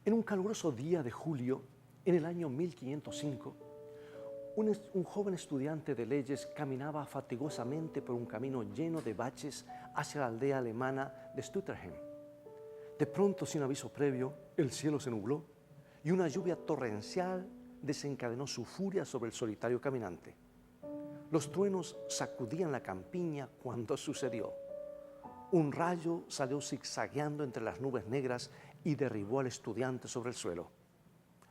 En un caluroso día de julio, en el año 1505, un joven estudiante de leyes caminaba fatigosamente por un camino lleno de baches hacia la aldea alemana de Stutterheim. De pronto, sin aviso previo, el cielo se nubló y una lluvia torrencial desencadenó su furia sobre el solitario caminante. Los truenos sacudían la campiña cuando sucedió. Un rayo salió zigzagueando entre las nubes negras y derribó al estudiante sobre el suelo.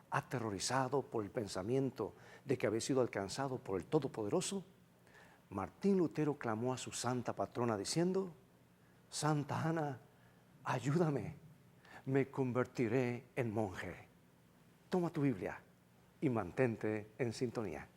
Aterrorizado por el pensamiento de que había sido alcanzado por el Todopoderoso, Martín Lutero clamó a su santa patrona diciendo: «Santa Ana, ayúdame, me convertiré en monje». Toma tu Biblia y mantente en sintonía.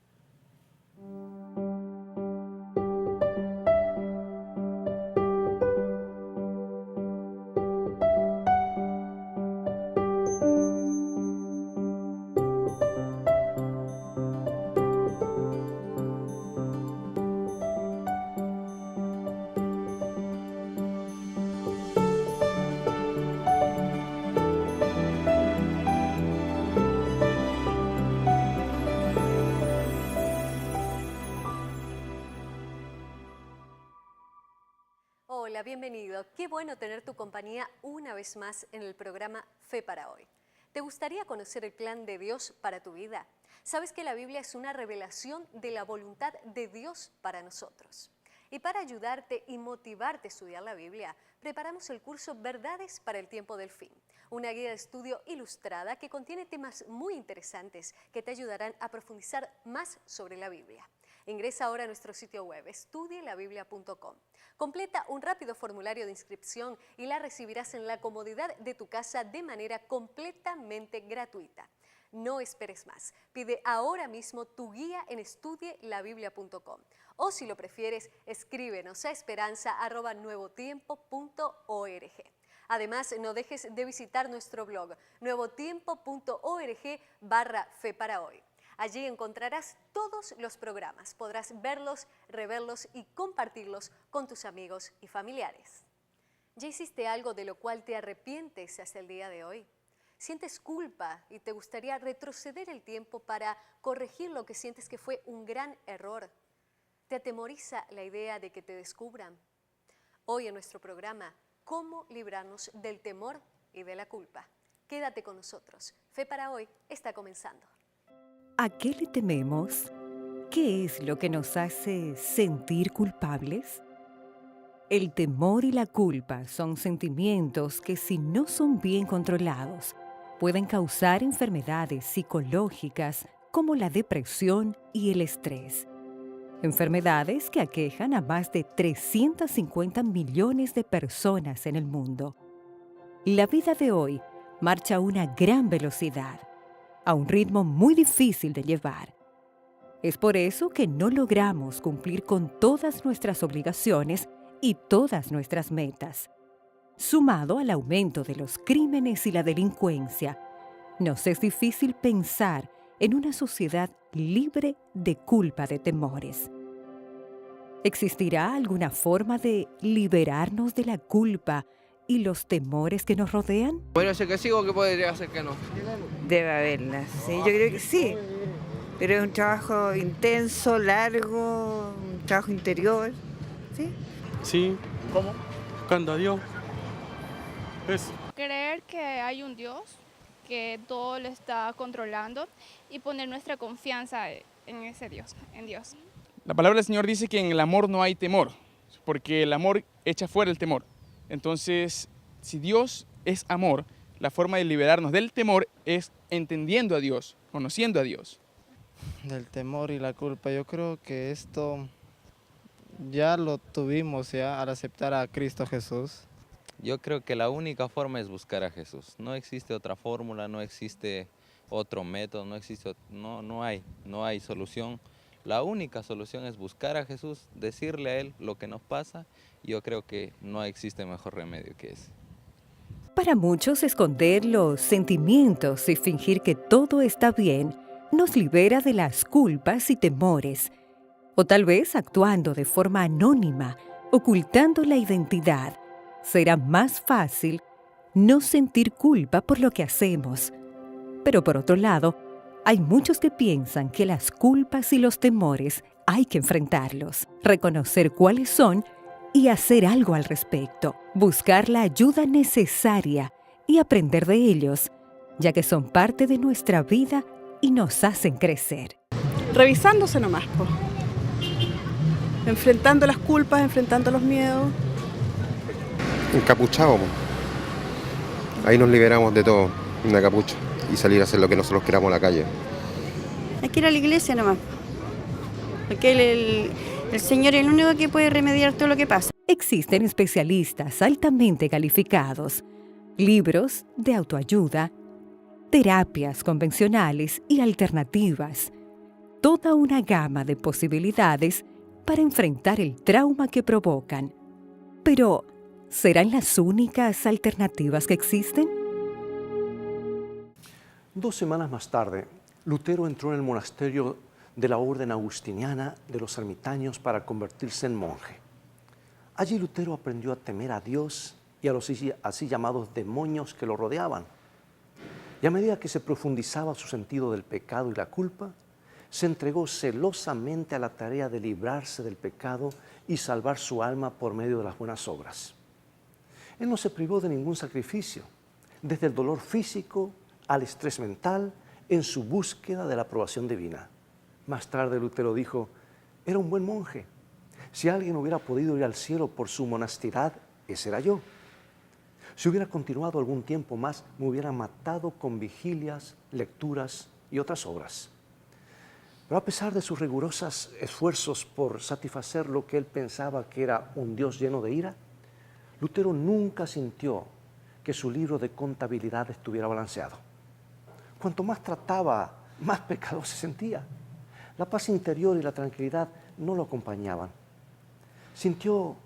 Hola, bienvenido. Qué bueno tener tu compañía una vez más en el programa Fe para Hoy. ¿Te gustaría conocer el plan de Dios para tu vida? Sabes que la Biblia es una revelación de la voluntad de Dios para nosotros. Y para ayudarte y motivarte a estudiar la Biblia, preparamos el curso Verdades para el Tiempo del Fin, una guía de estudio ilustrada que contiene temas muy interesantes que te ayudarán a profundizar más sobre la Biblia. Ingresa ahora a nuestro sitio web estudielabiblia.com. Completa un rápido formulario de inscripción y la recibirás en la comodidad de tu casa de manera completamente gratuita. No esperes más. Pide ahora mismo tu guía en estudielabiblia.com. O si lo prefieres, escríbenos a esperanza@nuevotiempo.org. Además, no dejes de visitar nuestro blog nuevotiempo.org/fe para hoy. Allí encontrarás todos los programas, podrás verlos, reverlos y compartirlos con tus amigos y familiares. ¿Ya hiciste algo de lo cual te arrepientes hasta el día de hoy? ¿Sientes culpa y te gustaría retroceder el tiempo para corregir lo que sientes que fue un gran error? ¿Te atemoriza la idea de que te descubran? Hoy en nuestro programa, ¿cómo librarnos del temor y de la culpa? Quédate con nosotros. Fe para Hoy está comenzando. ¿A qué le tememos? ¿Qué es lo que nos hace sentir culpables? El temor y la culpa son sentimientos que, si no son bien controlados, pueden causar enfermedades psicológicas como la depresión y el estrés. Enfermedades que aquejan a más de 350 millones de personas en el mundo. La vida de hoy marcha a una gran velocidad, a un ritmo muy difícil de llevar. Es por eso que no logramos cumplir con todas nuestras obligaciones y todas nuestras metas. Sumado al aumento de los crímenes y la delincuencia, nos es difícil pensar en una sociedad libre de culpa de temores. ¿Existirá alguna forma de liberarnos de la culpa y los temores que nos rodean? Podría ser que sí o que podría ser que no. Debe haberla, sí, yo creo que sí, pero es un trabajo intenso, largo, un trabajo interior, ¿sí? Sí. ¿Cómo? Buscando a Dios. Eso. Creer que hay un Dios que todo lo está controlando y poner nuestra confianza en ese Dios, en Dios. La palabra del Señor dice que en el amor no hay temor, porque el amor echa fuera el temor. Entonces, si Dios es amor, la forma de liberarnos del temor es entendiendo a Dios, conociendo a Dios. Del temor y la culpa, yo creo que esto ya lo tuvimos ya al aceptar a Cristo Jesús. Yo creo que la única forma es buscar a Jesús. No existe otra fórmula, no existe otro método, no hay solución. La única solución es buscar a Jesús, decirle a Él lo que nos pasa. Yo creo que no existe mejor remedio que ese. Para muchos, esconder los sentimientos y fingir que todo está bien nos libera de las culpas y temores. O tal vez actuando de forma anónima, ocultando la identidad, será más fácil no sentir culpa por lo que hacemos. Pero por otro lado, hay muchos que piensan que las culpas y los temores hay que enfrentarlos, reconocer cuáles son y hacer algo al respecto, buscar la ayuda necesaria y aprender de ellos, ya que son parte de nuestra vida y nos hacen crecer. Revisándose nomás, po. Enfrentando las culpas, enfrentando los miedos. Encapuchado, po. Ahí nos liberamos de todo, una capucha, y salir a hacer lo que nosotros queramos en la calle. Hay que ir a la iglesia nomás, porque el Señor es el único que puede remediar todo lo que pasa. Existen especialistas altamente calificados, libros de autoayuda, terapias convencionales y alternativas, toda una gama de posibilidades para enfrentar el trauma que provocan. Pero, ¿serán las únicas alternativas que existen? 2 semanas más tarde, Lutero entró en el monasterio de la orden agustiniana de los ermitaños para convertirse en monje. Allí Lutero aprendió a temer a Dios y a los así llamados demonios que lo rodeaban. Y a medida que se profundizaba su sentido del pecado y la culpa, se entregó celosamente a la tarea de librarse del pecado y salvar su alma por medio de las buenas obras. Él no se privó de ningún sacrificio, desde el dolor físico al estrés mental, en su búsqueda de la aprobación divina. Más tarde Lutero dijo, era un buen monje. Si alguien hubiera podido ir al cielo por su monastidad, ese era yo. Si hubiera continuado algún tiempo más, me hubiera matado con vigilias, lecturas y otras obras. Pero a pesar de sus rigurosos esfuerzos por satisfacer lo que él pensaba que era un Dios lleno de ira, Lutero nunca sintió que su libro de contabilidad estuviera balanceado. Cuanto más trataba, más pecador se sentía. La paz interior y la tranquilidad no lo acompañaban. Sintió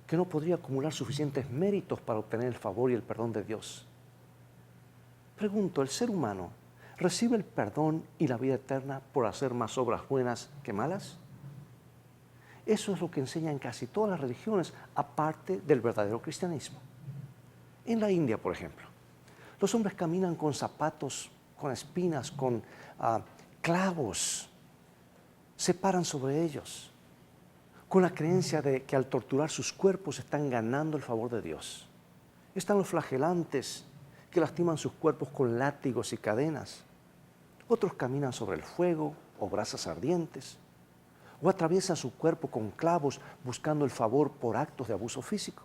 que no podría acumular suficientes méritos para obtener el favor y el perdón de Dios. Pregunto, ¿el ser humano recibe el perdón y la vida eterna por hacer más obras buenas que malas? Eso es lo que enseñan casi todas las religiones, aparte del verdadero cristianismo. En la India, por ejemplo, los hombres caminan con zapatos, con espinas, con clavos, se paran sobre ellos, con la creencia de que al torturar sus cuerpos están ganando el favor de Dios. Están los flagelantes que lastiman sus cuerpos con látigos y cadenas. Otros caminan sobre el fuego o brasas ardientes, o atraviesan su cuerpo con clavos buscando el favor por actos de abuso físico.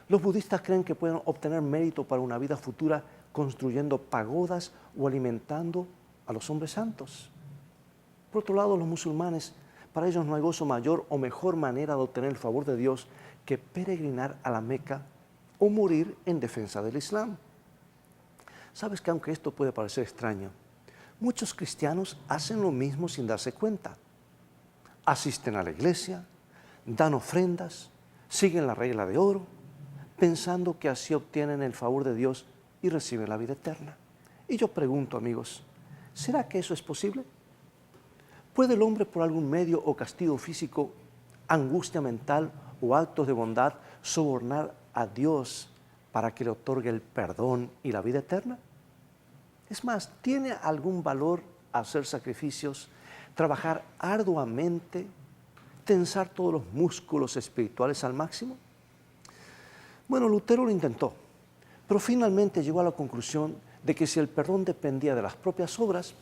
Los budistas creen que pueden obtener mérito para una vida futura construyendo pagodas o alimentando a los hombres santos. Por otro lado, los musulmanes, para ellos no hay gozo mayor o mejor manera de obtener el favor de Dios que peregrinar a la Meca o morir en defensa del Islam. Sabes que aunque esto puede parecer extraño, muchos cristianos hacen lo mismo sin darse cuenta. Asisten a la iglesia, dan ofrendas, siguen la regla de oro, pensando que así obtienen el favor de Dios y reciben la vida eterna. Y yo pregunto, amigos, ¿será que eso es posible? ¿Puede el hombre por algún medio o castigo físico, angustia mental o actos de bondad sobornar a Dios para que le otorgue el perdón y la vida eterna? Es más, ¿tiene algún valor hacer sacrificios, trabajar arduamente, tensar todos los músculos espirituales al máximo? Bueno, Lutero lo intentó, pero finalmente llegó a la conclusión de que si el perdón dependía de las propias obras,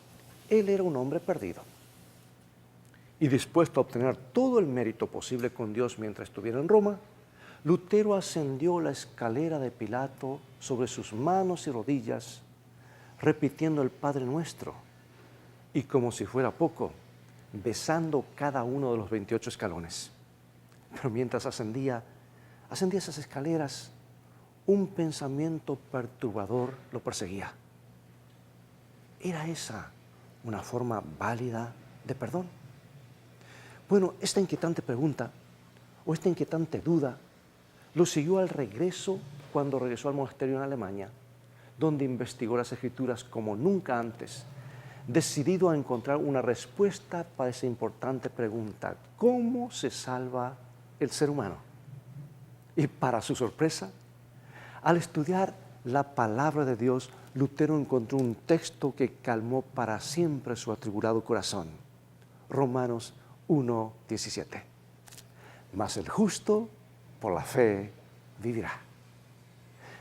él era un hombre perdido. Y dispuesto a obtener todo el mérito posible con Dios mientras estuviera en Roma, Lutero ascendió la escalera de Pilato sobre sus manos y rodillas, repitiendo el Padre Nuestro, y como si fuera poco, besando cada uno de los 28 escalones. Pero mientras ascendía esas escaleras, un pensamiento perturbador lo perseguía. ¿Era esa una forma válida de perdón? Bueno, esta inquietante pregunta o esta inquietante duda lo siguió al regreso cuando regresó al monasterio en Alemania, donde investigó las Escrituras como nunca antes, decidido a encontrar una respuesta para esa importante pregunta: ¿cómo se salva el ser humano? Y para su sorpresa, Al estudiar la palabra de Dios, Lutero encontró un texto que calmó para siempre su atribulado corazón. Romanos 1:17. Mas el justo por la fe vivirá.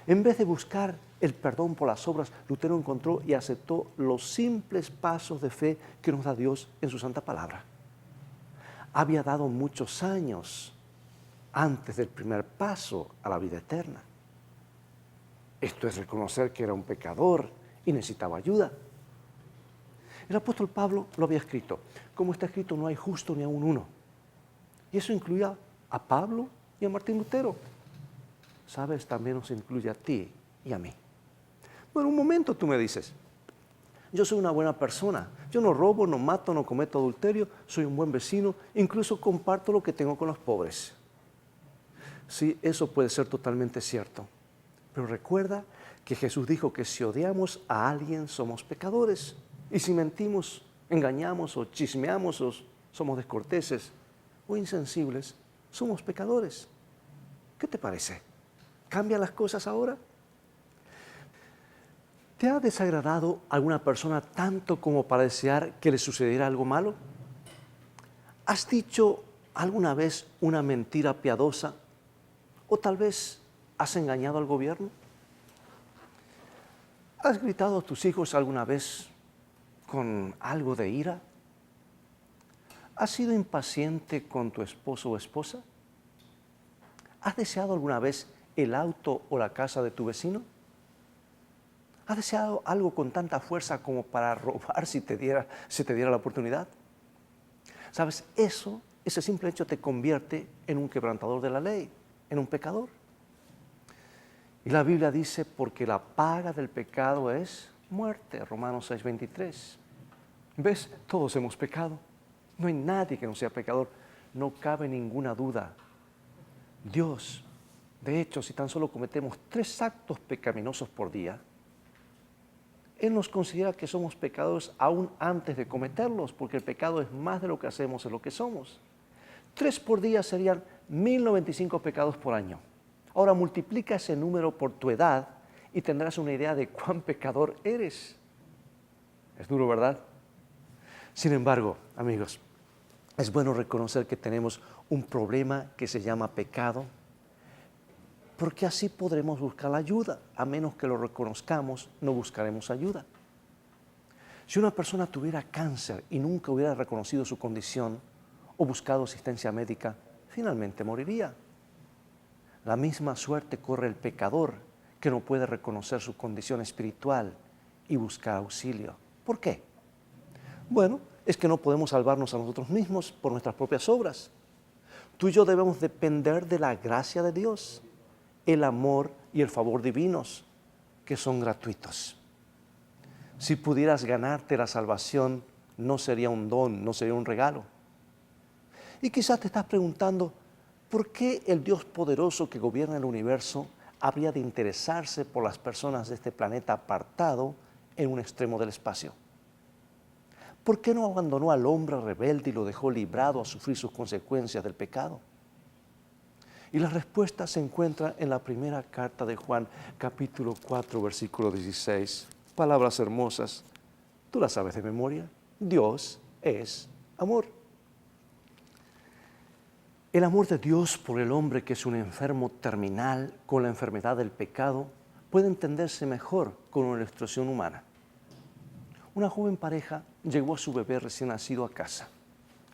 En vez de buscar el perdón por las obras, Lutero encontró y aceptó los simples pasos de fe que nos da Dios en su santa palabra. Había dado muchos años antes del primer paso a la vida eterna. Esto es reconocer que era un pecador y necesitaba ayuda. El apóstol Pablo lo había escrito. Como está escrito, no hay justo ni aun uno. Y eso incluía a Pablo y a Martín Lutero. ¿Sabes? También nos incluye a ti y a mí. Bueno, un momento tú me dices, yo soy una buena persona. Yo no robo, no mato, no cometo adulterio, soy un buen vecino, incluso comparto lo que tengo con los pobres. Sí, eso puede ser totalmente cierto. Pero recuerda que Jesús dijo que si odiamos a alguien somos pecadores. Y si mentimos, engañamos o chismeamos o somos descorteses o insensibles, somos pecadores. ¿Qué te parece? ¿Cambian las cosas ahora? ¿Te ha desagradado alguna persona tanto como para desear que le sucediera algo malo? ¿Has dicho alguna vez una mentira piadosa? ¿O tal vez has engañado al gobierno? ¿Has gritado a tus hijos alguna vez con algo de ira? ¿Has sido impaciente con tu esposo o esposa? ¿Has deseado alguna vez el auto o la casa de tu vecino? ¿Has deseado algo con tanta fuerza como para robar si te diera la oportunidad? ¿Sabes? Ese simple hecho te convierte en un quebrantador de la ley, en un pecador. Y la Biblia dice, porque la paga del pecado es muerte, Romanos 6:23. ¿Ves? Todos hemos pecado. No hay nadie que no sea pecador. No cabe ninguna duda. Dios, de hecho, si tan solo cometemos 3 actos pecaminosos por día, Él nos considera que somos pecadores aún antes de cometerlos, porque el pecado es más de lo que hacemos, es lo que somos. 3 por día serían 1095 pecados por año. Ahora multiplica ese número por tu edad y tendrás una idea de cuán pecador eres. Es duro, ¿verdad? Sin embargo, amigos, es bueno reconocer que tenemos un problema que se llama pecado, porque así podremos buscar la ayuda. A menos que lo reconozcamos, no buscaremos ayuda. Si una persona tuviera cáncer y nunca hubiera reconocido su condición o buscado asistencia médica, finalmente moriría. La misma suerte corre el pecador que no puede reconocer su condición espiritual y buscar auxilio. ¿Por qué? Bueno, es que no podemos salvarnos a nosotros mismos por nuestras propias obras. Tú y yo debemos depender de la gracia de Dios, el amor y el favor divinos, que son gratuitos. Si pudieras ganarte la salvación, no sería un don, no sería un regalo. Y quizás te estás preguntando, ¿por qué el Dios poderoso que gobierna el universo habría de interesarse por las personas de este planeta apartado en un extremo del espacio? ¿Por qué no abandonó al hombre rebelde y lo dejó librado a sufrir sus consecuencias del pecado? Y la respuesta se encuentra en la primera carta de Juan, capítulo 4, versículo 16. Palabras hermosas. ¿Tú las sabes de memoria? Dios es amor. El amor de Dios por el hombre que es un enfermo terminal con la enfermedad del pecado puede entenderse mejor con una ilustración humana. Una joven pareja llevó a su bebé recién nacido a casa.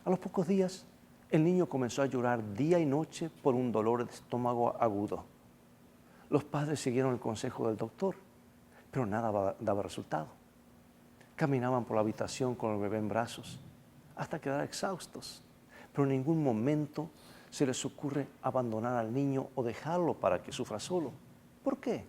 A los pocos días, el niño comenzó a llorar día y noche por un dolor de estómago agudo. Los padres siguieron el consejo del doctor, pero nada daba resultado. Caminaban por la habitación con el bebé en brazos hasta quedar exhaustos, pero en ningún momento se les ocurre abandonar al niño o dejarlo para que sufra solo. ¿Por qué?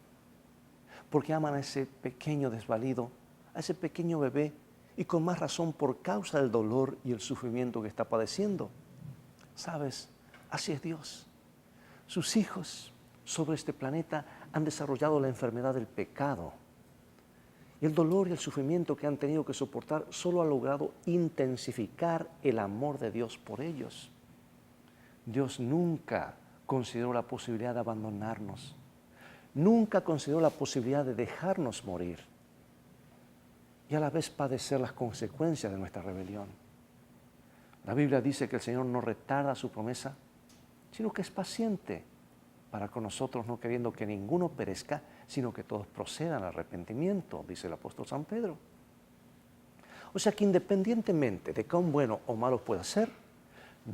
Porque aman a ese pequeño desvalido, a ese pequeño bebé, y con más razón por causa del dolor y el sufrimiento que está padeciendo. ¿Sabes? Así es Dios. Sus hijos sobre este planeta han desarrollado la enfermedad del pecado. Y el dolor y el sufrimiento que han tenido que soportar solo ha logrado intensificar el amor de Dios por ellos. Dios nunca consideró la posibilidad de abandonarnos. nunca consideró la posibilidad de dejarnos morir y a la vez padecer las consecuencias de nuestra rebelión. La Biblia dice que el Señor no retarda su promesa, sino que es paciente para con nosotros, no queriendo que ninguno perezca, sino que todos procedan al arrepentimiento, dice el apóstol San Pedro. O sea que independientemente de cuán bueno o malo pueda ser,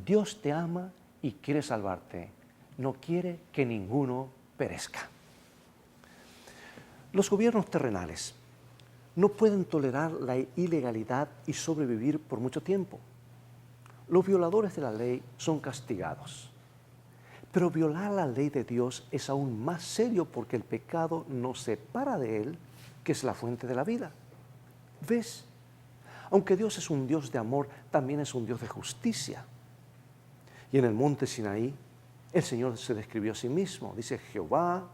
Dios te ama y quiere salvarte. No quiere que ninguno perezca. Los gobiernos terrenales no pueden tolerar la ilegalidad y sobrevivir por mucho tiempo. Los violadores de la ley son castigados. Pero violar la ley de Dios es aún más serio porque el pecado nos separa de Él, que es la fuente de la vida. ¿Ves? Aunque Dios es un Dios de amor, también es un Dios de justicia. Y en el monte Sinaí, el Señor se describió a sí mismo. Dice, Jehová,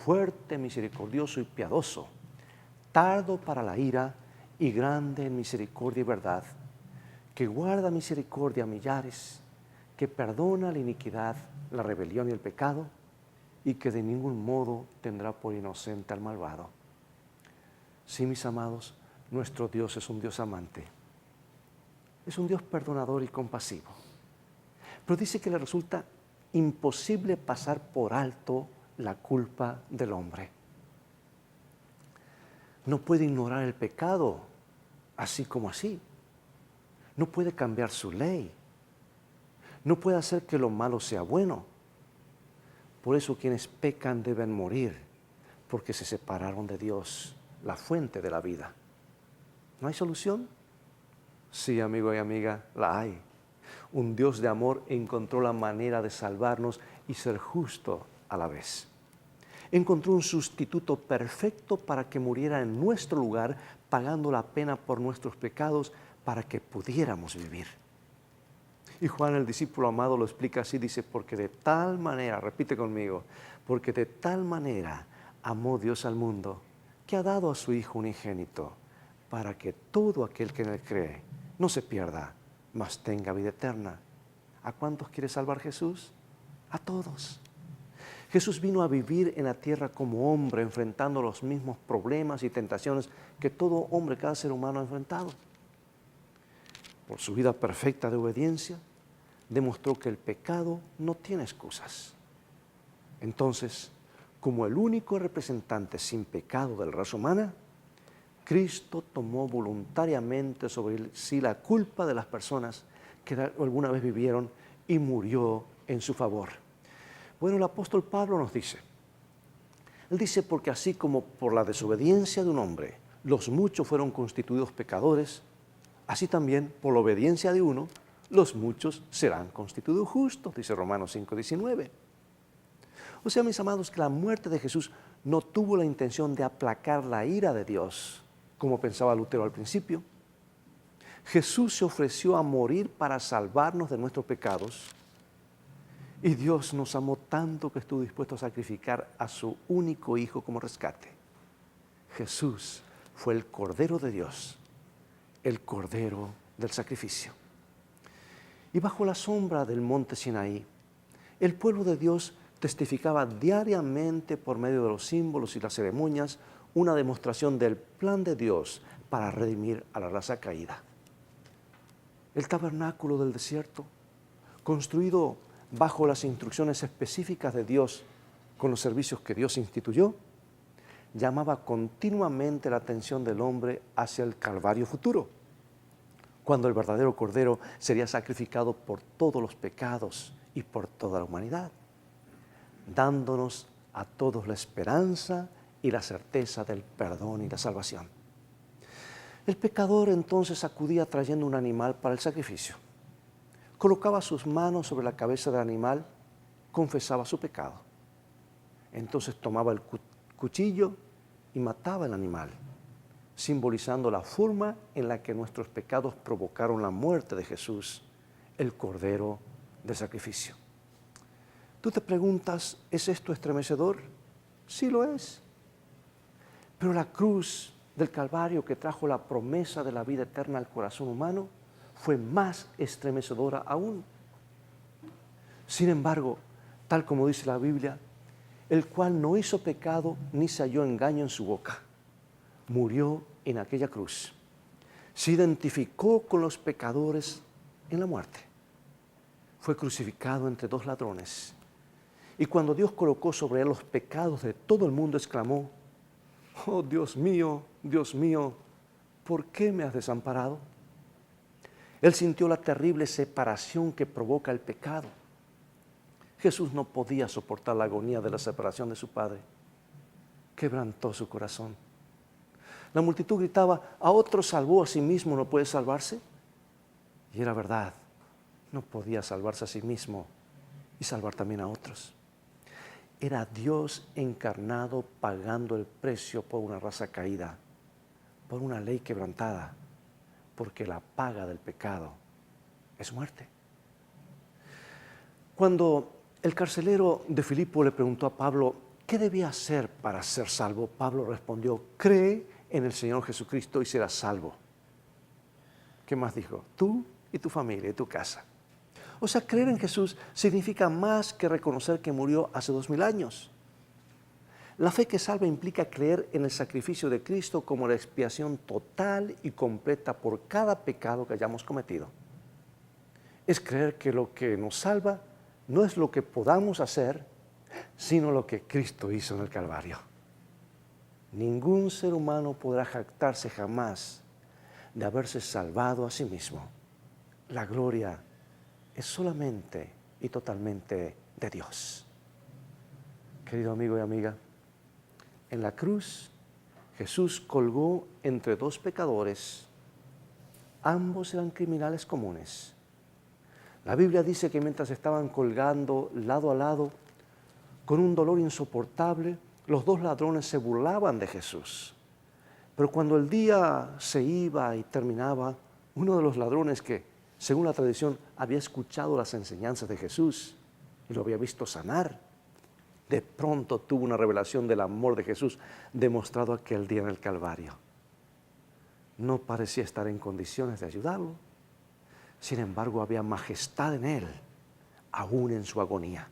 fuerte, misericordioso y piadoso, tardo para la ira y grande en misericordia y verdad, que guarda misericordia a millares, que perdona la iniquidad, la rebelión y el pecado, y que de ningún modo tendrá por inocente al malvado. Sí, mis amados, nuestro Dios es un Dios amante. Es un Dios perdonador y compasivo. Pero dice que le resulta imposible pasar por alto la culpa del hombre. No puede ignorar el pecado así como así. No puede cambiar su ley. No puede hacer que lo malo sea bueno. Por eso quienes pecan deben morir, porque se separaron de Dios, la fuente de la vida. ¿No hay solución? Sí, amigo y amiga, la hay. Un Dios de amor encontró la manera de salvarnos y ser justo a la vez. Encontró un sustituto perfecto para que muriera en nuestro lugar, pagando la pena por nuestros pecados para que pudiéramos vivir. Y Juan, el discípulo amado, lo explica así, dice, porque de tal manera, repite conmigo, porque de tal manera amó Dios al mundo, que ha dado a su Hijo unigénito, para que todo aquel que en él cree no se pierda, mas tenga vida eterna. ¿A cuántos quiere salvar Jesús? A todos. Jesús vino a vivir en la tierra como hombre, enfrentando los mismos problemas y tentaciones que todo hombre, cada ser humano ha enfrentado. Por su vida perfecta de obediencia, demostró que el pecado no tiene excusas. Entonces, como el único representante sin pecado de la raza humana, Cristo tomó voluntariamente sobre sí la culpa de las personas que alguna vez vivieron y murió en su favor. Bueno, el apóstol Pablo nos dice, él dice, porque así como por la desobediencia de un hombre los muchos fueron constituidos pecadores, así también por la obediencia de uno los muchos serán constituidos justos, dice Romanos 5:19. O sea, mis amados, que la muerte de Jesús no tuvo la intención de aplacar la ira de Dios, como pensaba Lutero al principio. Jesús se ofreció a morir para salvarnos de nuestros pecados. Y Dios nos amó tanto que estuvo dispuesto a sacrificar a su único Hijo como rescate. Jesús fue el Cordero de Dios, el Cordero del sacrificio. Y bajo la sombra del monte Sinaí, el pueblo de Dios testificaba diariamente por medio de los símbolos y las ceremonias una demostración del plan de Dios para redimir a la raza caída. El tabernáculo del desierto, construido bajo las instrucciones específicas de Dios con los servicios que Dios instituyó, llamaba continuamente la atención del hombre hacia el Calvario futuro, cuando el verdadero Cordero sería sacrificado por todos los pecados y por toda la humanidad, dándonos a todos la esperanza y la certeza del perdón y la salvación. El pecador entonces acudía trayendo un animal para el sacrificio. Colocaba sus manos sobre la cabeza del animal, confesaba su pecado. Entonces tomaba el cuchillo y mataba al animal, simbolizando la forma en la que nuestros pecados provocaron la muerte de Jesús, el Cordero del sacrificio. Tú te preguntas, ¿es esto estremecedor? Sí lo es. Pero la cruz del Calvario que trajo la promesa de la vida eterna al corazón humano fue más estremecedora aún. Sin embargo, tal como dice la Biblia, el cual no hizo pecado ni se halló engaño en su boca. Murió en aquella cruz. Se identificó con los pecadores en la muerte. Fue crucificado entre dos ladrones. Y cuando Dios colocó sobre él los pecados de todo el mundo, exclamó: oh Dios mío, ¿por qué me has desamparado? Él sintió la terrible separación que provoca el pecado. Jesús no podía soportar la agonía de la separación de su Padre. Quebrantó su corazón. La multitud gritaba: a otro salvó, a sí mismo no puede salvarse. Y era verdad, no podía salvarse a sí mismo y salvar también a otros. Era Dios encarnado pagando el precio por una raza caída, por una ley quebrantada, porque la paga del pecado es muerte. Cuando el carcelero de Filipo le preguntó a Pablo qué debía hacer para ser salvo, Pablo respondió: cree en el Señor Jesucristo y serás salvo. ¿Qué más dijo? Tú y tu familia y tu casa. O sea, creer en Jesús significa más que reconocer que murió hace 2000 años. La fe que salva implica creer en el sacrificio de Cristo como la expiación total y completa por cada pecado que hayamos cometido. Es creer que lo que nos salva no es lo que podamos hacer, sino lo que Cristo hizo en el Calvario. Ningún ser humano podrá jactarse jamás de haberse salvado a sí mismo. La gloria es solamente y totalmente de Dios. Querido amigo y amiga, en la cruz Jesús colgó entre dos pecadores. Ambos eran criminales comunes. La Biblia dice que mientras estaban colgando lado a lado, con un dolor insoportable, los dos ladrones se burlaban de Jesús. Pero cuando el día se iba y terminaba, uno de los ladrones que, según la tradición, había escuchado las enseñanzas de Jesús y lo había visto sanar, de pronto tuvo una revelación del amor de Jesús demostrado aquel día en el Calvario. No parecía estar en condiciones de ayudarlo. Sin embargo, había majestad en él, aún en su agonía.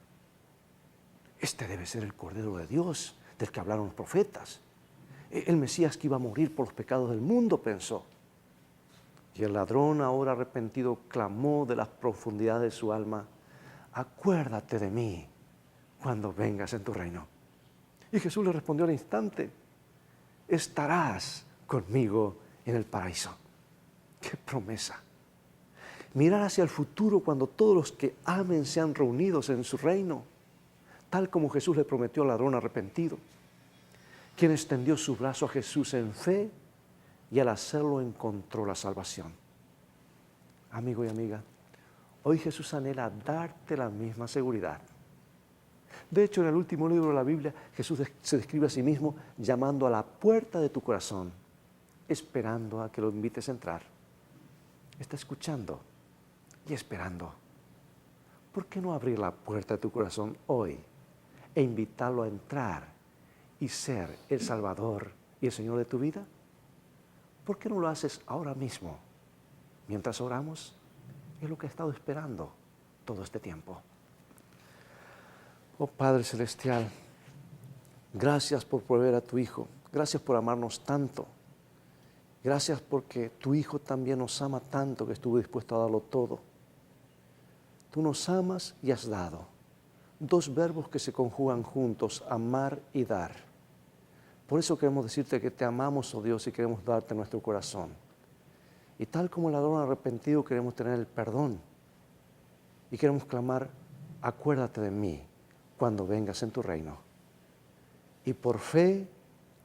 Este debe ser el Cordero de Dios del que hablaron los profetas. El Mesías que iba a morir por los pecados del mundo, pensó. Y el ladrón, ahora arrepentido, clamó de las profundidades de su alma: acuérdate de mí cuando vengas en tu reino. Y Jesús le respondió al instante: estarás conmigo en el paraíso. ¡Qué promesa! Mirar hacia el futuro cuando todos los que amen sean reunidos en su reino, tal como Jesús le prometió al ladrón arrepentido, quien extendió su brazo a Jesús en fe y al hacerlo encontró la salvación. Amigo y amiga, hoy Jesús anhela darte la misma seguridad. De hecho, en el último libro de la Biblia, Jesús se describe a sí mismo llamando a la puerta de tu corazón, esperando a que lo invites a entrar. Está escuchando y esperando. ¿Por qué no abrir la puerta de tu corazón hoy e invitarlo a entrar y ser el Salvador y el Señor de tu vida? ¿Por qué no lo haces ahora mismo, mientras oramos? Es lo que he estado esperando todo este tiempo. Oh Padre Celestial, gracias por proveer a tu Hijo. Gracias por amarnos tanto. Gracias porque tu Hijo también nos ama tanto que estuvo dispuesto a darlo todo. Tú nos amas y has dado. Dos verbos que se conjugan juntos, amar y dar. Por eso queremos decirte que te amamos, oh Dios, y queremos darte nuestro corazón. Y tal como el ladrón arrepentido, queremos tener el perdón. Y queremos clamar: acuérdate de mí cuando vengas en tu reino. Y por fe,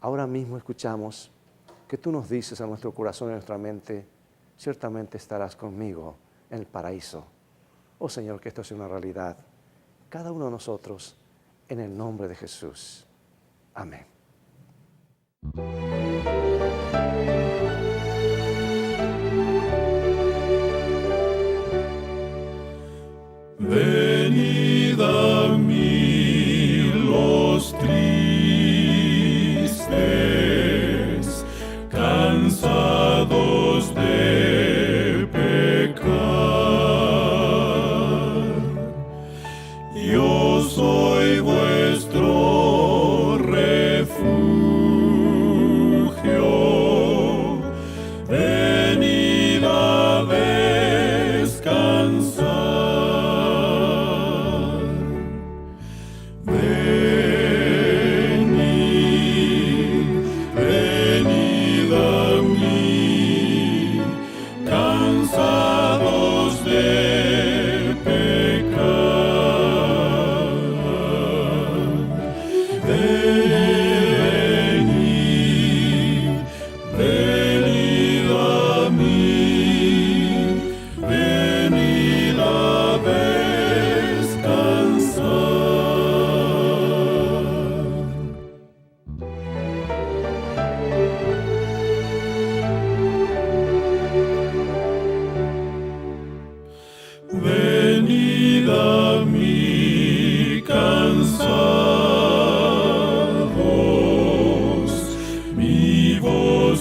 ahora mismo escuchamos que tú nos dices a nuestro corazón y a nuestra mente: ciertamente estarás conmigo en el paraíso. Oh Señor, que esto sea una realidad. Cada uno de nosotros, en el nombre de Jesús. Amén. Venid a mí los tristes, cansados de pecar. Yo soy vuestro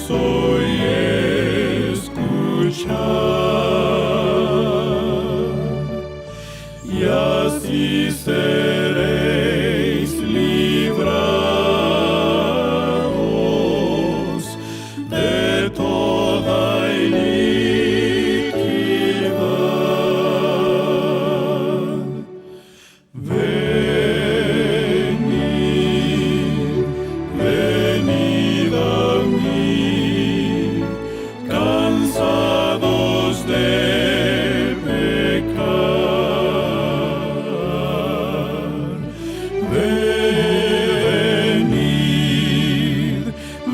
soy escuchar, y así seréis librados de toda iniquidad. Venid, venid a mí, cansados de pecar. Venid,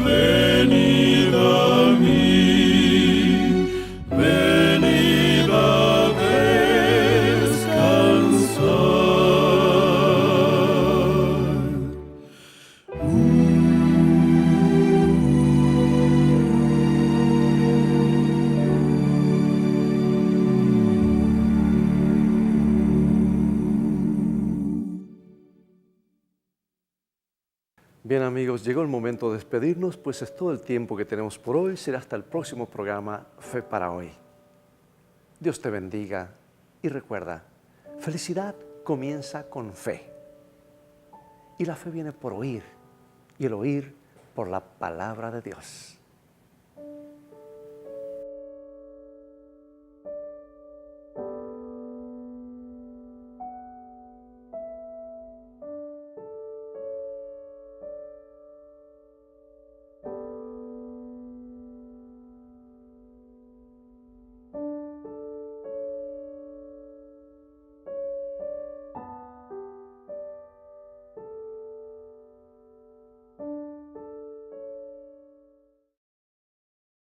venid a mí, venid a descansar. Bien amigos, llegó el momento de despedirnos, pues es todo el tiempo que tenemos por hoy. Será hasta el próximo programa Fe para Hoy. Dios te bendiga y recuerda, felicidad comienza con fe. Y la fe viene por oír, y el oír por la palabra de Dios.